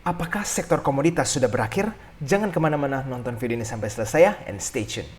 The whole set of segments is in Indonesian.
Apakah sektor komoditas sudah berakhir? Jangan kemana-mana, nonton video ini sampai selesai ya, and stay tuned.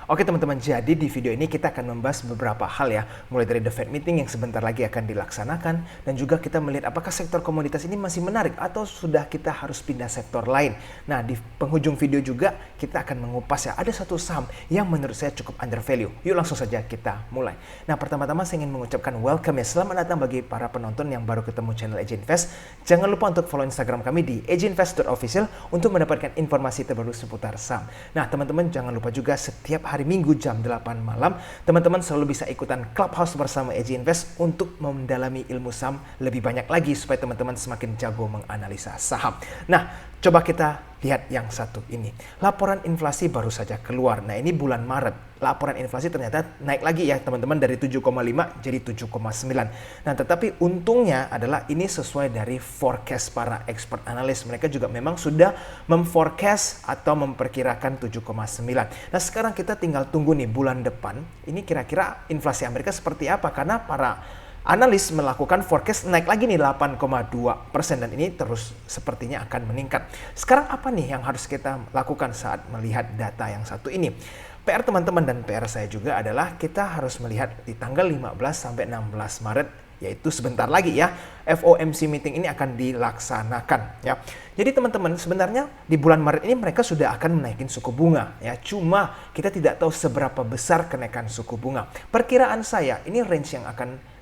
Oke teman-teman, jadi di video ini kita akan membahas beberapa hal ya, mulai dari The Fed Meeting yang sebentar lagi akan dilaksanakan, dan juga kita melihat apakah sektor komoditas ini masih menarik atau sudah kita harus pindah sektor lain. Nah, di penghujung video juga kita akan mengupas ya, ada satu saham yang menurut saya cukup under value. Yuk langsung saja kita mulai. Nah, pertama-tama saya ingin mengucapkan welcome ya, selamat datang bagi para penonton yang baru ketemu channel AJ Invest. Jangan lupa untuk follow Instagram kami di ajinvest.official untuk mendapatkan informasi terbaru seputar saham. Nah, teman-teman jangan lupa juga setiap hari Minggu jam 8 malam, teman-teman selalu bisa ikutan Clubhouse bersama AJ Invest untuk mendalami ilmu saham lebih banyak lagi supaya teman-teman semakin jago menganalisa saham. Nah, coba kita lihat yang satu ini. Laporan inflasi baru saja keluar. Nah, ini bulan Maret. Laporan inflasi ternyata naik lagi ya teman-teman, dari 7,5 jadi 7,9. Nah, tetapi untungnya adalah ini sesuai dari forecast para expert analis. Mereka juga memang sudah memforecast atau memperkirakan 7,9. Nah, sekarang kita tinggal tunggu nih bulan depan. Ini kira-kira inflasi Amerika seperti apa? Karena para analis melakukan forecast naik lagi nih 8,2% dan ini terus sepertinya akan meningkat. Sekarang apa nih yang harus kita lakukan saat melihat data yang satu ini? PR teman-teman dan PR saya juga adalah kita harus melihat di tanggal 15 sampai 16 Maret, yaitu sebentar lagi ya, FOMC meeting ini akan dilaksanakan ya. Jadi teman-teman, sebenarnya di bulan Maret ini mereka sudah akan menaikin suku bunga ya. Cuma kita tidak tahu seberapa besar kenaikan suku bunga. Perkiraan saya ini range yang akan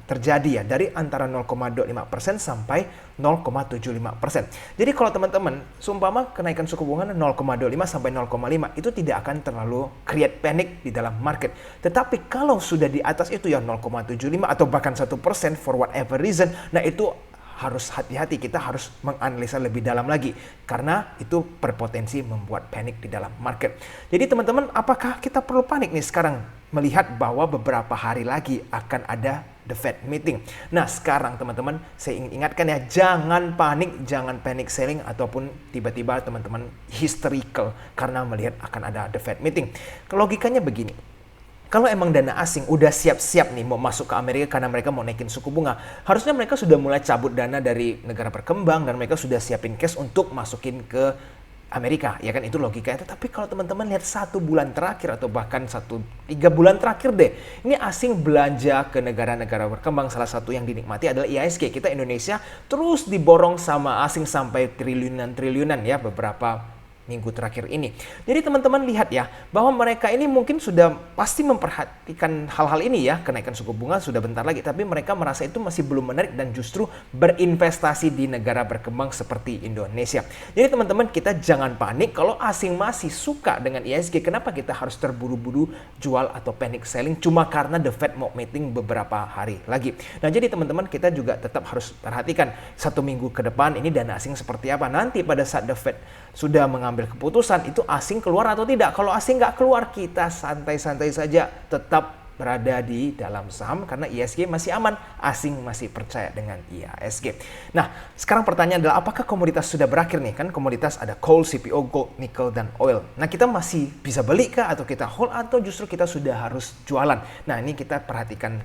terjadi ya, dari antara 0,25% sampai 0,75%. Jadi kalau teman-teman seumpama kenaikan suku bunga 0,25 sampai 0,5 itu tidak akan terlalu create panic di dalam market. Tetapi kalau sudah di atas itu ya 0,75 atau bahkan 1% for whatever reason, nah itu harus hati-hati, kita harus menganalisa lebih dalam lagi karena itu berpotensi membuat panik di dalam market. Jadi teman-teman, apakah kita perlu panik nih sekarang melihat bahwa beberapa hari lagi akan ada The Fed Meeting? Nah, sekarang teman-teman saya ingin ingatkan ya, jangan panik, jangan panic selling ataupun tiba-tiba teman-teman hysterical karena melihat akan ada The Fed Meeting. Logikanya begini. Kalau emang dana asing udah siap-siap nih mau masuk ke Amerika karena mereka mau naikin suku bunga, harusnya mereka sudah mulai cabut dana dari negara berkembang dan mereka sudah siapin cash untuk masukin ke Amerika, ya kan, itu logikanya. Tetapi kalau teman-teman lihat 1 bulan terakhir atau bahkan 3 bulan terakhir deh, ini asing belanja ke negara-negara berkembang. Salah satu yang dinikmati adalah IHSG. Kita Indonesia terus diborong sama asing sampai triliunan-triliunan ya beberapa minggu terakhir ini. Jadi teman-teman lihat ya, bahwa mereka ini mungkin sudah pasti memperhatikan hal-hal ini ya, kenaikan suku bunga sudah bentar lagi, tapi mereka merasa itu masih belum menarik dan justru berinvestasi di negara berkembang seperti Indonesia. Jadi teman-teman, kita jangan panik kalau asing masih suka dengan IHSG. Kenapa kita harus terburu-buru jual atau panic selling cuma karena The Fed mau meeting beberapa hari lagi. Nah, jadi teman-teman, kita juga tetap harus perhatikan 1 minggu ke depan ini dana asing seperti apa. Nanti pada saat The Fed sudah mengambil keputusan, itu asing keluar atau tidak. Kalau asing nggak keluar, kita santai-santai saja tetap berada di dalam saham karena IHSG masih aman, asing masih percaya dengan IHSG. Nah, sekarang pertanyaan adalah apakah komoditas sudah berakhir nih? Kan komoditas ada coal, CPO, gold, nickel, dan oil. Nah, kita masih bisa beli kah atau kita hold atau justru kita sudah harus jualan? Nah, ini kita perhatikan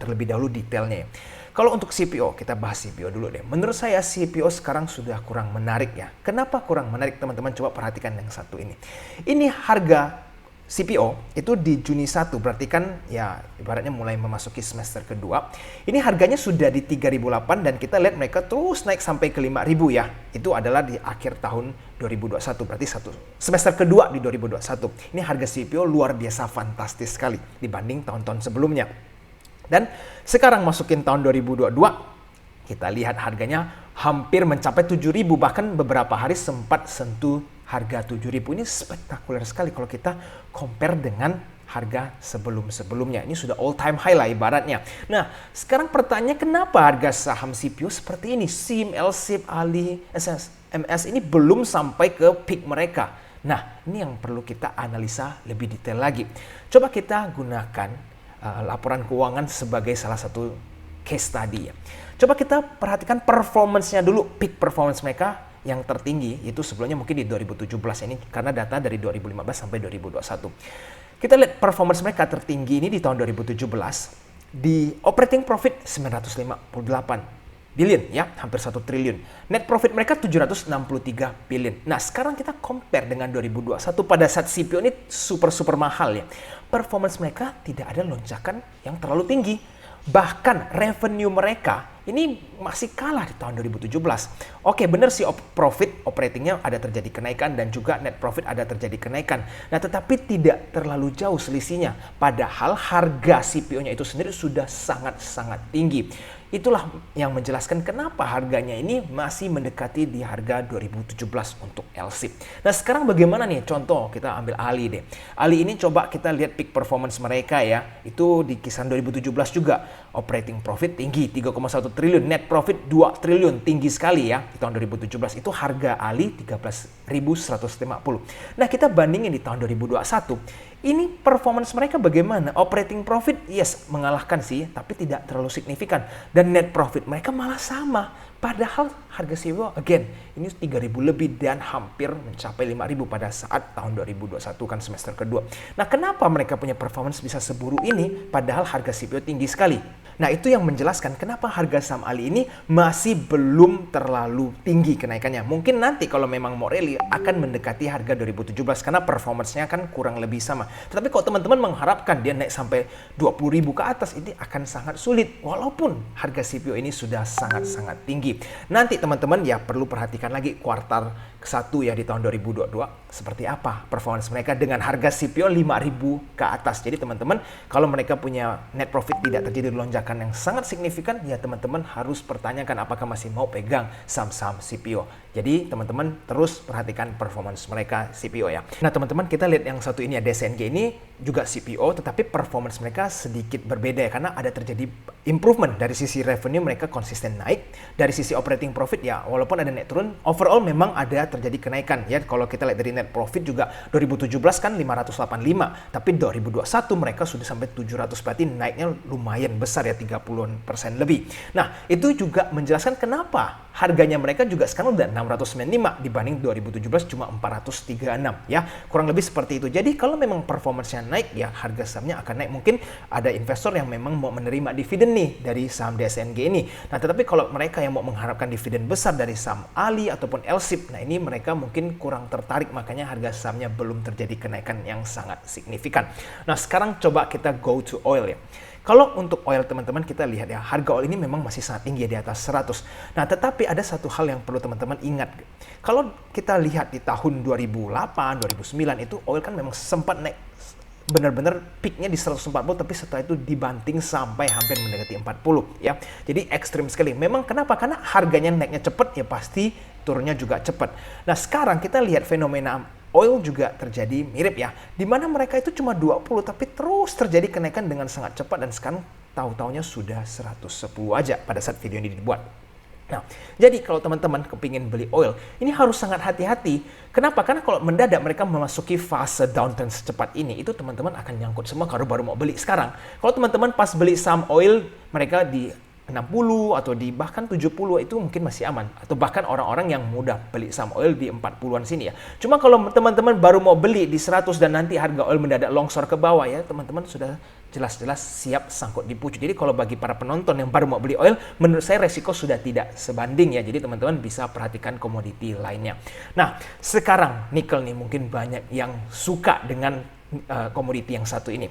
terlebih dahulu detailnya ya. Kalau untuk CPO, kita bahas CPO dulu deh. Menurut saya CPO sekarang sudah kurang menarik ya. Kenapa kurang menarik teman-teman? Coba perhatikan yang satu ini. Ini harga CPO itu di Juni 1, berarti kan ya ibaratnya mulai memasuki semester kedua. Ini harganya sudah di 3.008 dan kita lihat mereka terus naik sampai ke 5.000 ya. Itu adalah di akhir tahun 2021, berarti semester kedua di 2021. Ini harga CPO luar biasa fantastis sekali dibanding tahun-tahun sebelumnya. Dan sekarang masukin tahun 2022, kita lihat harganya hampir mencapai 7.000, bahkan beberapa hari sempat sentuh harga 7.000. Ini spektakuler sekali kalau kita compare dengan harga sebelum-sebelumnya. Ini sudah all time high lah ibaratnya. Nah, sekarang pertanyaannya kenapa harga saham CPO seperti ini? SIM, LSIP, ALI, MS ini belum sampai ke peak mereka. Nah, ini yang perlu kita analisa lebih detail lagi. Coba kita gunakan laporan keuangan sebagai salah satu case study ya. Coba kita perhatikan performance-nya dulu, peak performance mereka yang tertinggi itu sebelumnya mungkin di 2017 ini karena data dari 2015 sampai 2021. Kita lihat performance mereka tertinggi ini di tahun 2017 di operating profit 958 billion ya, hampir 1 triliun. Net profit mereka 763 billion. Nah, sekarang kita compare dengan 2021 pada saat CPO ini super mahal ya. Performance mereka tidak ada lonjakan yang terlalu tinggi. Bahkan revenue mereka ini masih kalah di tahun 2017. Oke, benar sih profit operatingnya ada terjadi kenaikan dan juga net profit ada terjadi kenaikan. Nah, tetapi tidak terlalu jauh selisihnya. Padahal harga CPO-nya itu sendiri sudah sangat-sangat tinggi. Itulah yang menjelaskan kenapa harganya ini masih mendekati di harga 2017 untuk LSIP. Nah, sekarang bagaimana nih? Contoh, kita ambil Ali deh. Ali ini coba kita lihat peak performance mereka ya. Itu di kisaran 2017 juga. Operating profit tinggi, 3,1 triliun. Net profit 2 triliun, tinggi sekali ya. Di tahun 2017 itu harga Ali 13.150. Nah, kita bandingin di tahun 2021. Ini performance mereka bagaimana? Operating profit, yes, mengalahkan sih, tapi tidak terlalu signifikan. Dan net profit mereka malah sama. Padahal harga CPO, again, ini 3.000 lebih dan hampir mencapai 5.000 pada saat tahun 2021 kan semester kedua. Nah, kenapa mereka punya performance bisa seburuk ini padahal harga CPO tinggi sekali? Nah, itu yang menjelaskan kenapa harga saham Ali ini masih belum terlalu tinggi kenaikannya. Mungkin nanti kalau memang mau rally akan mendekati harga 2017 karena performance-nya kan kurang lebih sama. Tetapi kalau teman-teman mengharapkan dia naik sampai 20.000 ke atas, ini akan sangat sulit walaupun harga CPO ini sudah sangat-sangat tinggi. Nanti teman-teman ya perlu perhatikan lagi kuartal ke-1 ya di tahun 2022 seperti apa performance mereka dengan harga CPO 5.000 ke atas. Jadi teman-teman kalau mereka punya net profit tidak terjadi lonjakan yang sangat signifikan, ya teman-teman harus pertanyakan apakah masih mau pegang saham-saham CPO. Jadi teman-teman terus perhatikan performance mereka CPO ya. Nah teman-teman kita lihat yang satu ini ya, DSNG ini juga CPO tetapi performance mereka sedikit berbeda ya karena ada terjadi improvement dari sisi revenue mereka konsisten naik, dari sisi operating profit ya walaupun ada naik turun, overall memang ada terjadi kenaikan ya. Kalau kita lihat dari net profit juga 2017 kan 585, tapi 2021 mereka sudah sampai 700, berarti naiknya lumayan besar ya, 30% lebih. Nah, itu juga menjelaskan kenapa harganya mereka juga sekarang udah 695 dibanding 2017 cuma 436 ya. Kurang lebih seperti itu. Jadi kalau memang performance-nya naik ya harga sahamnya akan naik. Mungkin ada investor yang memang mau menerima dividen nih dari saham DSNG ini. Nah, tetapi kalau mereka yang mau mengharapkan dividen besar dari saham Ali ataupun LSIP, nah ini mereka mungkin kurang tertarik, makanya harga sahamnya belum terjadi kenaikan yang sangat signifikan. Nah, sekarang coba kita go to oil ya. Kalau untuk oil teman-teman kita lihat ya, harga oil ini memang masih sangat tinggi ya, di atas 100. Nah, tetapi ada satu hal yang perlu teman-teman ingat. Kalau kita lihat di tahun 2008, 2009 itu oil kan memang sempat naik benar-benar peaknya di 140, tapi setelah itu dibanting sampai hampir mendekati 40 ya. Jadi ekstrim sekali. Memang kenapa? Karena harganya naiknya cepat ya pasti turunnya juga cepat. Nah, sekarang kita lihat fenomena oil juga terjadi mirip ya, di mana mereka itu cuma 20 tapi terus terjadi kenaikan dengan sangat cepat dan sekarang tahu-taunya sudah 110 aja pada saat video ini dibuat. Nah, jadi kalau teman-teman kepingin beli oil, ini harus sangat hati-hati. Kenapa? Karena kalau mendadak mereka memasuki fase downturn secepat ini, itu teman-teman akan nyangkut semua kalau baru mau beli sekarang. Kalau teman-teman pas beli saham oil, mereka di 60 atau di bahkan 70 itu mungkin masih aman, atau bahkan orang-orang yang mudah beli saham oil di 40-an sini ya. Cuma kalau teman-teman baru mau beli di 100 dan nanti harga oil mendadak longsor ke bawah ya, teman-teman sudah jelas-jelas siap sangkut di pucuk. Jadi kalau bagi para penonton yang baru mau beli oil, menurut saya resiko sudah tidak sebanding ya. Jadi teman-teman bisa perhatikan komoditi lainnya. Nah, sekarang nikel nih mungkin banyak yang suka dengan komoditi yang satu ini.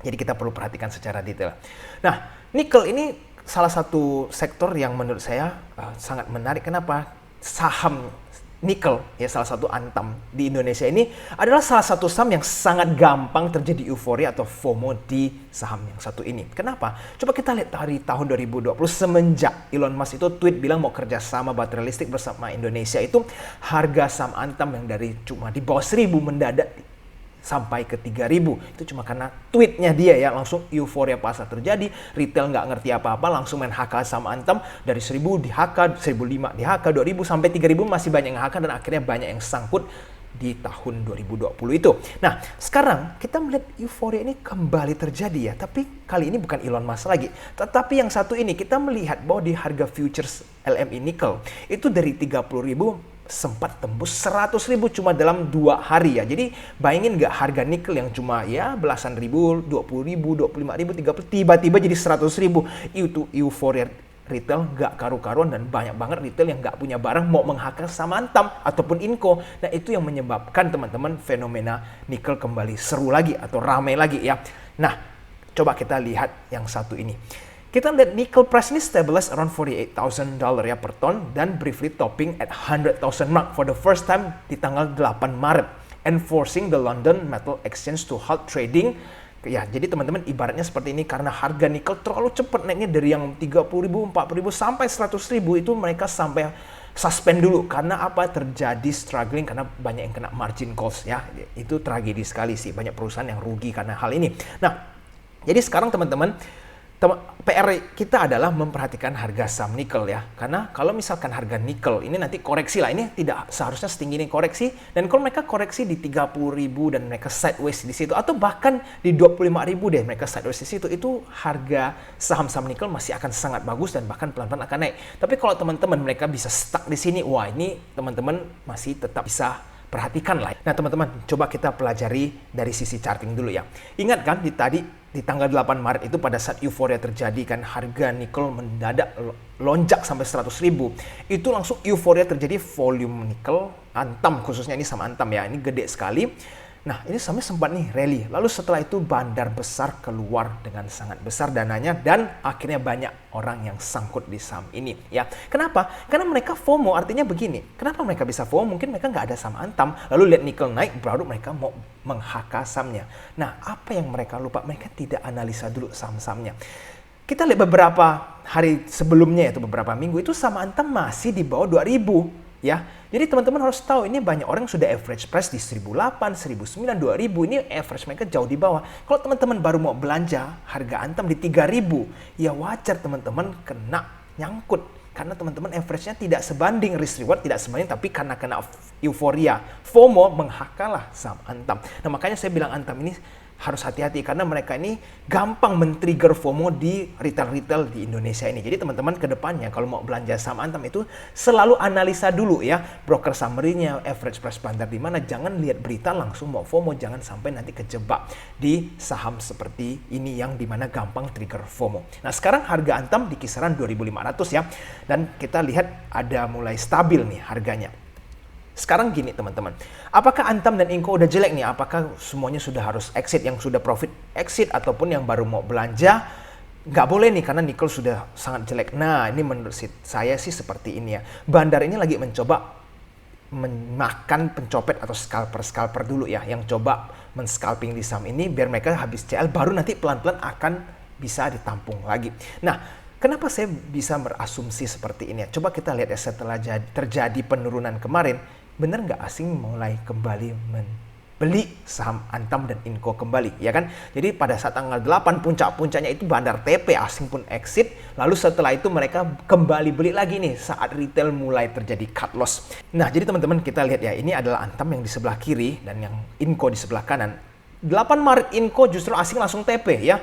Jadi kita perlu perhatikan secara detail. Nah, nikel ini salah satu sektor yang menurut saya sangat menarik. Kenapa? Saham nikel, ya salah satu Antam di Indonesia ini adalah salah satu saham yang sangat gampang terjadi euforia atau FOMO di saham yang satu ini. Kenapa? Coba kita lihat dari tahun 2020 semenjak Elon Musk itu tweet bilang mau kerja sama baterai listrik bersama Indonesia, itu harga saham Antam yang dari cuma di bawah 1.000 mendadak sampai ke 3.000. Itu cuma karena tweetnya dia ya, langsung euforia pasar terjadi, retail nggak ngerti apa-apa, langsung main HK sama Antam, dari 1.000 di HK, 1.500 di HK, 2.000 sampai 3.000 masih banyak yang HK dan akhirnya banyak yang sangkut di tahun 2020 itu. Nah, sekarang kita melihat euforia ini kembali terjadi ya, tapi kali ini bukan Elon Musk lagi. Tetapi yang satu ini kita melihat bahwa di harga futures LME nickel itu dari 30.000 sempat tembus 100.000 cuma dalam 2 hari ya. Jadi bayangin nggak harga nikel yang cuma ya belasan ribu, 20.000, 25.000, 30, tiba-tiba jadi 100.000. Itu euforia retail nggak karu-karuan dan banyak banget retail yang nggak punya barang mau menghakar sama Antam ataupun Inco. Nah itu yang menyebabkan teman-teman fenomena nikel kembali seru lagi atau ramai lagi ya. Nah coba kita lihat yang satu ini. Kita lihat nickel price ini stabilize around $48,000 ya per ton dan briefly topping at 100,000 mark for the first time di tanggal 8 Maret, enforcing the London Metal Exchange to halt trading. Ya, jadi teman-teman ibaratnya seperti ini karena harga nikel terlalu cepat naiknya dari yang 30.000, 40.000 sampai 100.000 itu mereka sampai suspend dulu karena apa? Terjadi struggling karena banyak yang kena margin calls ya. Itu tragedi sekali sih, banyak perusahaan yang rugi karena hal ini. Nah, jadi sekarang teman-teman PR kita adalah memperhatikan harga saham nikel ya. Karena kalau misalkan harga nikel ini nanti koreksi lah, ini tidak seharusnya setinggi ini koreksi. Dan kalau mereka koreksi di 30.000 dan mereka sideways di situ atau bahkan di 25.000 deh mereka sideways di situ, itu harga saham-saham nikel masih akan sangat bagus dan bahkan pelan-pelan akan naik. Tapi kalau teman-teman mereka bisa stuck di sini, wah ini teman-teman masih tetap bisa perhatikan lah. Nah teman-teman, coba kita pelajari dari sisi charting dulu ya. Ingat kan di tanggal 8 Maret itu pada saat euforia terjadi kan harga nikel mendadak lonjak sampai 100.000. Itu langsung euforia terjadi, volume nikel Antam khususnya ini sama Antam ya, ini gede sekali. Nah ini sampai sempat nih rally. Lalu setelah itu bandar besar keluar dengan sangat besar dananya dan akhirnya banyak orang yang sangkut di saham ini ya. Kenapa? Karena mereka FOMO, artinya begini. Kenapa mereka bisa FOMO? Mungkin mereka nggak ada saham Antam, lalu lihat nikel naik baru mereka mau menghaka sahamnya. Nah apa yang mereka lupa? Mereka tidak analisa dulu saham-sahamnya. Kita lihat beberapa hari sebelumnya itu beberapa minggu itu saham Antam masih di bawah 2.000 ya. Jadi teman-teman harus tahu ini banyak orang sudah average price di 1.800, 1.900, 2.000. Ini average mereka jauh di bawah. Kalau teman-teman baru mau belanja harga Antam di 3.000, ya wajar teman-teman kena nyangkut. Karena teman-teman average-nya tidak sebanding, risk reward tidak sebanding, tapi karena kena euforia, FOMO menghakalah saham Antam. Nah makanya saya bilang Antam ini harus hati-hati karena mereka ini gampang men-trigger FOMO di retail-retail di Indonesia ini. Jadi teman-teman ke depannya kalau mau belanja saham Antam itu selalu analisa dulu ya. Broker summary-nya, average price bandar di mana. Jangan lihat berita langsung mau FOMO. Jangan sampai nanti kejebak di saham seperti ini yang dimana gampang trigger FOMO. Nah sekarang harga Antam di kisaran 2.500 ya. Dan kita lihat ada mulai stabil nih harganya. Sekarang gini teman-teman, apakah Antam dan Inco udah jelek nih? Apakah semuanya sudah harus exit, yang sudah profit exit ataupun yang baru mau belanja? Nggak boleh nih karena nikel sudah sangat jelek. Nah ini menurut saya sih seperti ini ya. Bandar ini lagi mencoba memakan pencopet atau scalper dulu ya. Yang coba men-scalping di saham ini biar mereka habis CL baru nanti pelan-pelan akan bisa ditampung lagi. Nah kenapa saya bisa berasumsi seperti ini ya? Coba kita lihat ya setelah terjadi penurunan kemarin, benar nggak asing mulai kembali membeli saham Antam dan Inco kembali, ya kan? Jadi pada saat tanggal 8 puncak-puncaknya itu bandar TP, asing pun exit. Lalu setelah itu mereka kembali beli lagi nih saat retail mulai terjadi cut loss. Nah jadi teman-teman kita lihat ya, ini adalah Antam yang di sebelah kiri dan yang Inco di sebelah kanan. 8 Maret Inco justru asing langsung TP ya.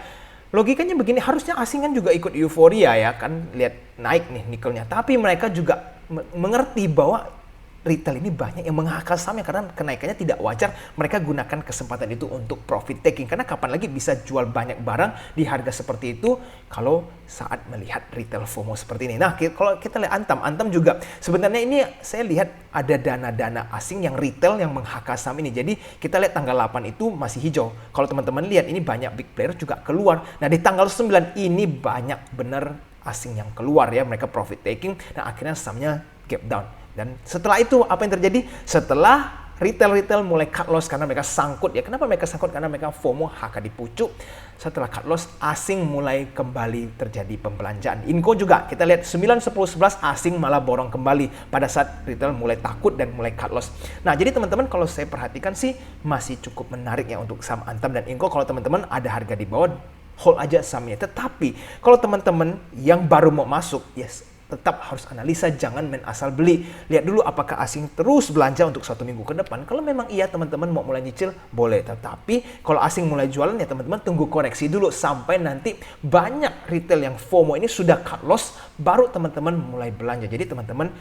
Logikanya begini, harusnya asing kan juga ikut euforia ya kan, lihat naik nih nikelnya. Tapi mereka juga mengerti bahwa retail ini banyak yang menghakal sahamnya karena kenaikannya tidak wajar. Mereka gunakan kesempatan itu untuk profit taking karena kapan lagi bisa jual banyak barang di harga seperti itu kalau saat melihat retail FOMO seperti ini. Nah kalau kita lihat Antam juga sebenarnya ini saya lihat ada dana-dana asing yang retail yang menghakal saham ini. Jadi kita lihat tanggal 8 itu masih hijau. Kalau teman-teman lihat ini banyak big player juga keluar. Nah di tanggal 9 ini banyak benar asing yang keluar ya, mereka profit taking. Nah akhirnya sahamnya gap down. Dan setelah itu apa yang terjadi? Setelah retail mulai cut loss karena mereka sangkut ya. Kenapa mereka sangkut? Karena mereka FOMO, haka di pucuk. Setelah cut loss, asing mulai kembali terjadi pembelanjaan. Inco juga kita lihat 9, 10, 11 asing malah borong kembali pada saat retail mulai takut dan mulai cut loss. Nah jadi teman-teman kalau saya perhatikan sih masih cukup menarik ya untuk saham Antam dan Inco. Kalau teman-teman ada harga di bawah, hold aja sahamnya. Tetapi kalau teman-teman yang baru mau masuk, yes, tetap harus analisa, jangan main asal beli. Lihat dulu apakah asing terus belanja untuk 1 minggu ke depan. Kalau memang iya teman-teman mau mulai nyicil, boleh. Tetapi kalau asing mulai jualan ya teman-teman tunggu koreksi dulu sampai nanti banyak retail yang FOMO ini sudah cut loss, baru teman-teman mulai belanja. Jadi teman-teman,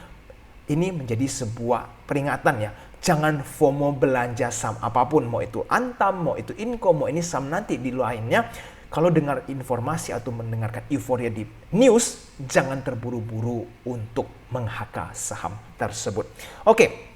ini menjadi sebuah peringatan ya. Jangan FOMO belanja saham apapun, mau itu Antam, mau itu Inco, mau ini saham nanti di lainnya. Kalau dengar informasi atau mendengarkan euforia di news, jangan terburu-buru untuk menghaka saham tersebut. Oke.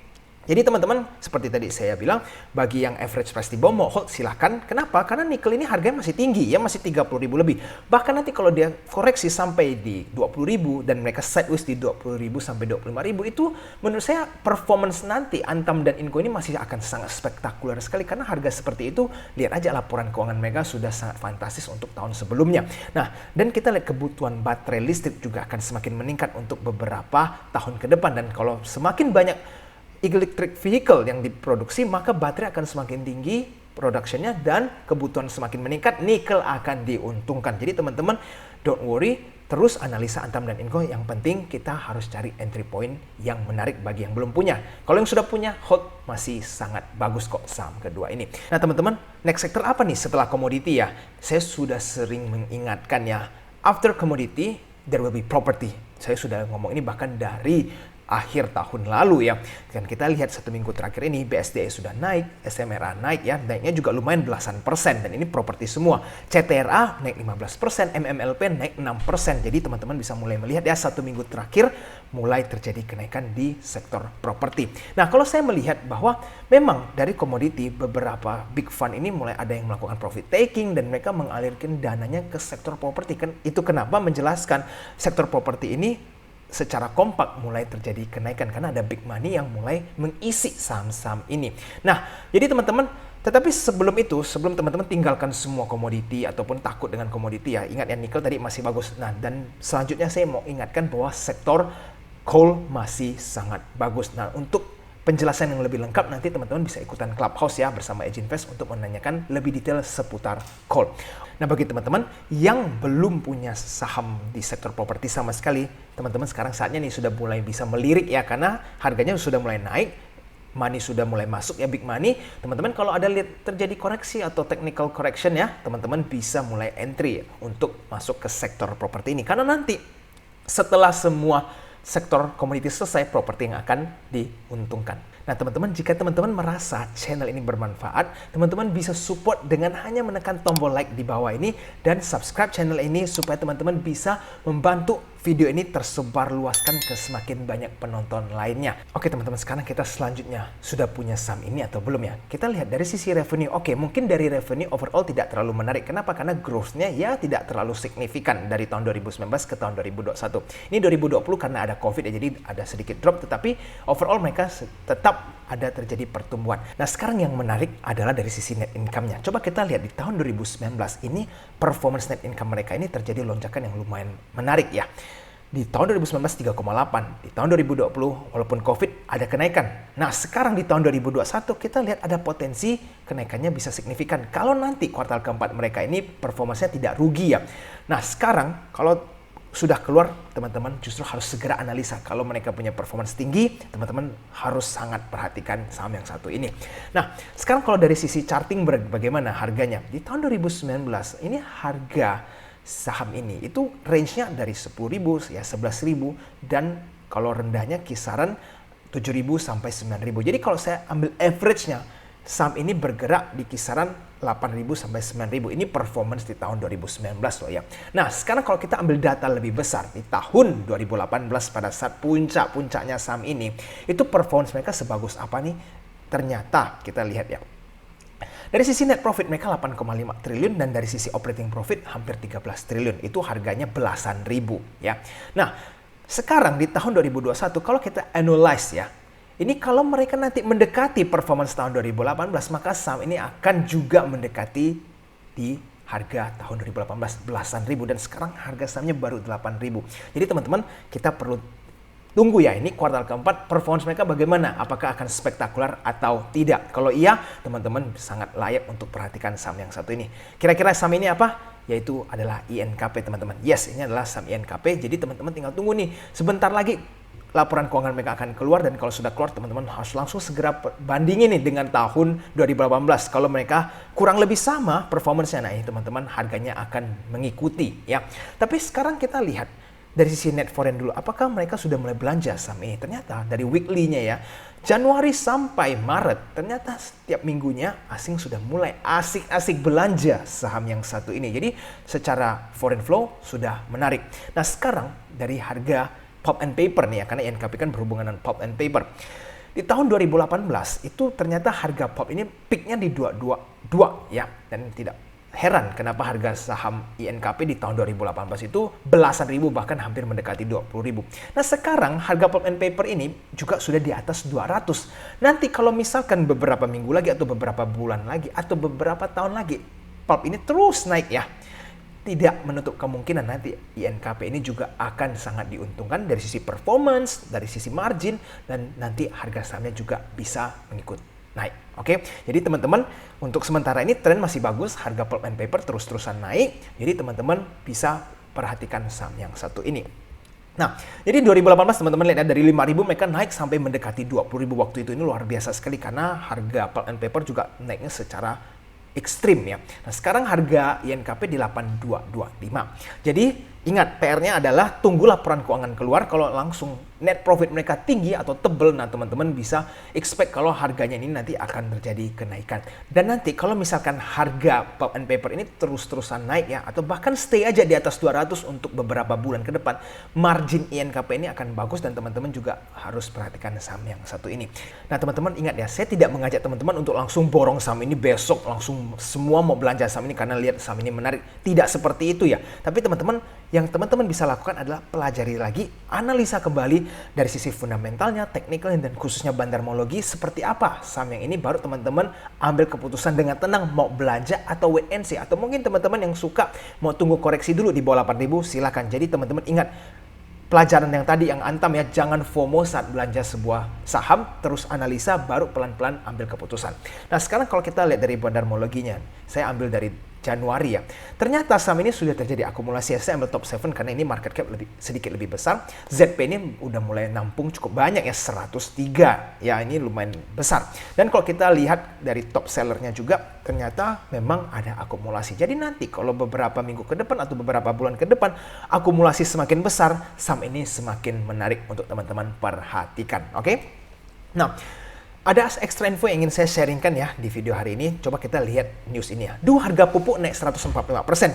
Jadi teman-teman, seperti tadi saya bilang, bagi yang average price di bawah mau hold silahkan. Kenapa? Karena nikel ini harganya masih tinggi, ya masih 30.000 lebih. Bahkan nanti kalau dia koreksi sampai di 20.000 dan mereka sideways di 20.000 sampai 25.000, itu menurut saya performance nanti Antam dan Inco ini masih akan sangat spektakuler sekali. Karena harga seperti itu, lihat aja laporan keuangan mereka sudah sangat fantastis untuk tahun sebelumnya. Nah, dan kita lihat kebutuhan baterai listrik juga akan semakin meningkat untuk beberapa tahun ke depan. Dan kalau semakin banyak electric vehicle yang diproduksi, maka baterai akan semakin tinggi produksinya dan kebutuhan semakin meningkat, nikel akan diuntungkan. Jadi teman-teman, don't worry, terus analisa Antam dan Inco. Yang penting kita harus cari entry point yang menarik bagi yang belum punya. Kalau yang sudah punya, hold, masih sangat bagus kok saham kedua ini. Nah teman-teman, next sector apa nih setelah komoditi ya? Saya sudah sering mengingatkan ya, after commodity, there will be property. Saya sudah ngomong ini bahkan dari akhir tahun lalu ya. Dan kita lihat 1 minggu terakhir ini BSDE sudah naik, SMRA naik ya, naiknya juga lumayan belasan persen dan ini properti semua. CTRA naik 15%, MMLP naik 6%. Jadi teman-teman bisa mulai melihat ya 1 minggu terakhir mulai terjadi kenaikan di sektor properti. Nah, kalau saya melihat bahwa memang dari komoditi beberapa big fund ini mulai ada yang melakukan profit taking dan mereka mengalirkan dananya ke sektor properti. Kan itu kenapa menjelaskan sektor properti ini secara kompak mulai terjadi kenaikan karena ada big money yang mulai mengisi saham-saham ini. Nah, jadi teman-teman, tetapi sebelum itu, sebelum teman-teman tinggalkan semua komoditi ataupun takut dengan komoditi ya, ingat ya nikel tadi masih bagus. Nah, dan selanjutnya saya mau ingatkan bahwa sektor coal masih sangat bagus. Nah, untuk penjelasan yang lebih lengkap nanti teman-teman bisa ikutan Clubhouse ya bersama Edge Invest untuk menanyakan lebih detail seputar coal. Nah, bagi teman-teman yang belum punya saham di sektor properti sama sekali, teman-teman sekarang saatnya nih sudah mulai bisa melirik ya, karena harganya sudah mulai naik, money sudah mulai masuk ya, big money. Teman-teman kalau ada lihat terjadi koreksi atau technical correction ya, teman-teman bisa mulai entry untuk masuk ke sektor properti ini. Karena nanti setelah semua sektor komoditi selesai, properti yang akan diuntungkan. Nah teman-teman, jika teman-teman merasa channel ini bermanfaat, teman-teman bisa support dengan hanya menekan tombol like di bawah ini dan subscribe channel ini supaya teman-teman bisa membantu video ini tersebar luaskan ke semakin banyak penonton lainnya. Oke teman-teman, sekarang kita selanjutnya sudah punya saham ini atau belum ya? Kita lihat dari sisi revenue. Oke, mungkin dari revenue overall tidak terlalu menarik. Kenapa? Karena growth-nya ya tidak terlalu signifikan dari tahun 2019 ke tahun 2021. Ini 2020 karena ada COVID ya, jadi ada sedikit drop, tetapi overall mereka tetap ada terjadi pertumbuhan. Nah sekarang yang menarik adalah dari sisi net income-nya. Coba kita lihat di tahun 2019 ini performance net income mereka ini terjadi lonjakan yang lumayan menarik ya. Di tahun 2019 3,8, di tahun 2020 walaupun COVID ada kenaikan. Nah sekarang di tahun 2021 kita lihat ada potensi kenaikannya bisa signifikan. Kalau nanti kuartal keempat mereka ini performanya tidak rugi ya. Nah sekarang kalau sudah keluar, teman-teman justru harus segera analisa. Kalau mereka punya performance tinggi, teman-teman harus sangat perhatikan saham yang satu ini. Nah, sekarang kalau dari sisi charting bagaimana harganya? Di tahun 2019, ini harga saham ini itu range-nya dari 10.000 ya 11.000 dan kalau rendahnya kisaran 7.000 sampai 9.000. Jadi kalau saya ambil average-nya, saham ini bergerak di kisaran 8.000 sampai 9.000. Ini performance di tahun 2019 loh ya. Nah, sekarang kalau kita ambil data lebih besar di tahun 2018 pada saat puncak-puncaknya saham ini, itu performance mereka sebagus apa nih? Ternyata kita lihat ya. Dari sisi net profit mereka 8,5 triliun dan dari sisi operating profit hampir 13 triliun. Itu harganya belasan ribu ya. Nah, sekarang di tahun 2021 kalau kita analyze ya, ini kalau mereka nanti mendekati performance tahun 2018, maka saham ini akan juga mendekati di harga tahun 2018 belasan ribu dan sekarang harga sahamnya baru 8.000. Jadi teman-teman, kita perlu tunggu ya, ini kuartal keempat performance mereka bagaimana? Apakah akan spektakuler atau tidak? Kalau iya, teman-teman sangat layak untuk perhatikan saham yang satu ini. Kira-kira saham ini apa? Yaitu adalah INKP, teman-teman. Yes, ini adalah saham INKP. Jadi teman-teman tinggal tunggu nih. Sebentar lagi laporan keuangan mereka akan keluar, dan kalau sudah keluar teman-teman harus langsung segera bandingin nih dengan tahun 2018. Kalau mereka kurang lebih sama performance-nya, nah ini teman-teman harganya akan mengikuti ya. Tapi sekarang kita lihat dari sisi net foreign dulu, apakah mereka sudah mulai belanja saham ini? Ternyata dari weekly-nya ya, Januari sampai Maret, ternyata setiap minggunya asing sudah mulai asik-asik belanja saham yang satu ini. Jadi secara foreign flow sudah menarik. Nah sekarang dari harga pulp and paper nih ya, karena INKP kan berhubungan dengan pulp and paper. Di tahun 2018 itu ternyata harga pulp ini peaknya di 222 ya, dan tidak heran kenapa harga saham INKP di tahun 2018 itu belasan ribu, bahkan hampir mendekati 20 ribu. Nah sekarang harga pulp and paper ini juga sudah di atas 200. Nanti kalau misalkan beberapa minggu lagi atau beberapa bulan lagi atau beberapa tahun lagi pulp ini terus naik ya, tidak menutup kemungkinan nanti INKP ini juga akan sangat diuntungkan dari sisi performance, dari sisi margin, dan nanti harga sahamnya juga bisa mengikut naik. Oke, jadi teman-teman untuk sementara ini tren masih bagus, harga pulp and paper terus-terusan naik. Jadi teman-teman bisa perhatikan saham yang satu ini. Nah, jadi 2018 teman-teman lihat dari 5.000 mereka naik sampai mendekati 20.000 waktu itu. Ini luar biasa sekali karena harga pulp and paper juga naiknya secara ekstrim ya. Nah, sekarang harga INKP di 8225. Jadi ingat, PR-nya adalah tunggu laporan keuangan keluar. Kalau langsung net profit mereka tinggi atau tebel, nah teman-teman bisa expect kalau harganya ini nanti akan terjadi kenaikan. Dan nanti kalau misalkan harga pulp and paper ini terus-terusan naik ya, atau bahkan stay aja di atas 200 untuk beberapa bulan ke depan, margin INKP ini akan bagus, dan teman-teman juga harus perhatikan saham yang satu ini. Nah teman-teman ingat ya, saya tidak mengajak teman-teman untuk langsung borong saham ini besok, langsung semua mau belanja saham ini karena lihat saham ini menarik. Tidak seperti itu ya. Tapi teman-teman, yang teman-teman bisa lakukan adalah pelajari lagi, analisa kembali dari sisi fundamentalnya, teknikalnya, dan khususnya bandarmologi seperti apa saham yang ini, baru teman-teman ambil keputusan dengan tenang mau belanja atau wait and see. Atau mungkin teman-teman yang suka mau tunggu koreksi dulu di bawah 8.000, silakan. Jadi teman-teman ingat pelajaran yang tadi yang antam ya, jangan FOMO saat belanja sebuah saham, terus analisa baru pelan-pelan ambil keputusan. Nah sekarang kalau kita lihat dari bandarmologinya, saya ambil dari Januari ya. Ternyata saham ini sudah terjadi akumulasi. Saya ambil top 7 karena ini market cap sedikit lebih besar. ZP ini udah mulai nampung cukup banyak ya, 103. Ya ini lumayan besar. Dan kalau kita lihat dari top sellernya juga, ternyata memang ada akumulasi. Jadi nanti kalau beberapa minggu ke depan atau beberapa bulan ke depan akumulasi semakin besar, saham ini semakin menarik untuk teman-teman perhatikan. Oke? Nah, ada ekstra info yang ingin saya sharingkan ya di video hari ini. Coba kita lihat news ini ya. Harga pupuk naik 145%,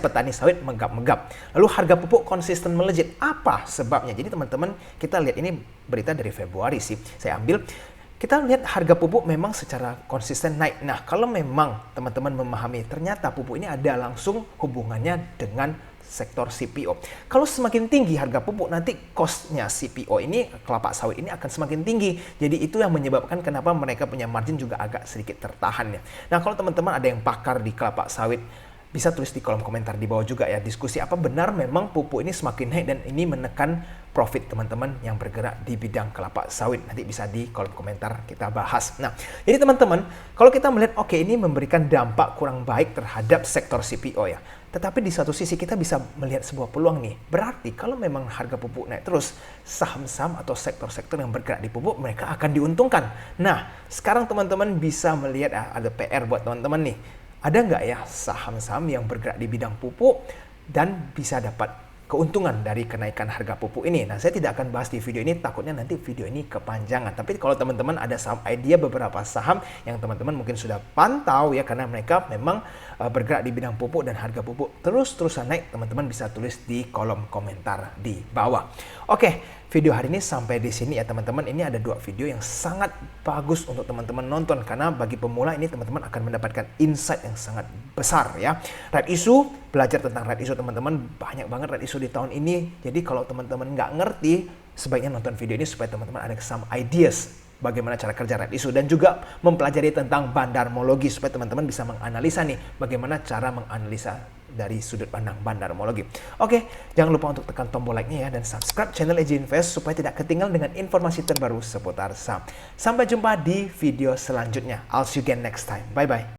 petani sawit menggap-menggap. Lalu harga pupuk konsisten melejit. Apa sebabnya? Jadi teman-teman, kita lihat ini berita dari Februari sih. Saya ambil. Kita lihat harga pupuk memang secara konsisten naik. Nah, kalau memang teman-teman memahami ternyata pupuk ini ada langsung hubungannya dengan sektor CPO. Kalau semakin tinggi harga pupuk, nanti cost-nya CPO ini, kelapa sawit ini akan semakin tinggi. Jadi itu yang menyebabkan kenapa mereka punya margin juga agak sedikit tertahan ya. Nah, kalau teman-teman ada yang pakar di kelapa sawit, bisa tulis di kolom komentar di bawah juga ya, diskusi apa benar memang pupuk ini semakin naik dan ini menekan profit teman-teman yang bergerak di bidang kelapa sawit. Nanti bisa di kolom komentar kita bahas. Nah, jadi teman-teman, kalau kita melihat oke, ini memberikan dampak kurang baik terhadap sektor CPO ya. Tetapi di satu sisi kita bisa melihat sebuah peluang nih. Berarti kalau memang harga pupuk naik terus, saham-saham atau sektor-sektor yang bergerak di pupuk mereka akan diuntungkan. Nah, sekarang teman-teman bisa melihat ada PR buat teman-teman nih. Ada nggak ya saham-saham yang bergerak di bidang pupuk dan bisa dapat keuntungan dari kenaikan harga pupuk ini? Nah, saya tidak akan bahas di video ini, takutnya nanti video ini kepanjangan. Tapi kalau teman-teman ada saham idea beberapa saham yang teman-teman mungkin sudah pantau ya, karena mereka memang bergerak di bidang pupuk dan harga pupuk terus-terusan naik, teman-teman bisa tulis di kolom komentar di bawah. Oke, video hari ini sampai di sini ya teman-teman. Ini ada 2 video yang sangat bagus untuk teman-teman nonton, karena bagi pemula ini teman-teman akan mendapatkan insight yang sangat besar ya. Red issue, belajar tentang red issue teman-teman, banyak banget red issue di tahun ini. Jadi kalau teman-teman nggak ngerti, sebaiknya nonton video ini supaya teman-teman ada some ideas bagaimana cara kerja red issue, dan juga mempelajari tentang bandarmologi supaya teman-teman bisa menganalisa nih bagaimana cara menganalisa dari sudut pandang bandarmologi. Oke, jangan lupa untuk tekan tombol like-nya ya dan subscribe channel EJ Invest supaya tidak ketinggalan dengan informasi terbaru seputar saham. Sampai jumpa di video selanjutnya. I'll see you again next time. Bye-bye.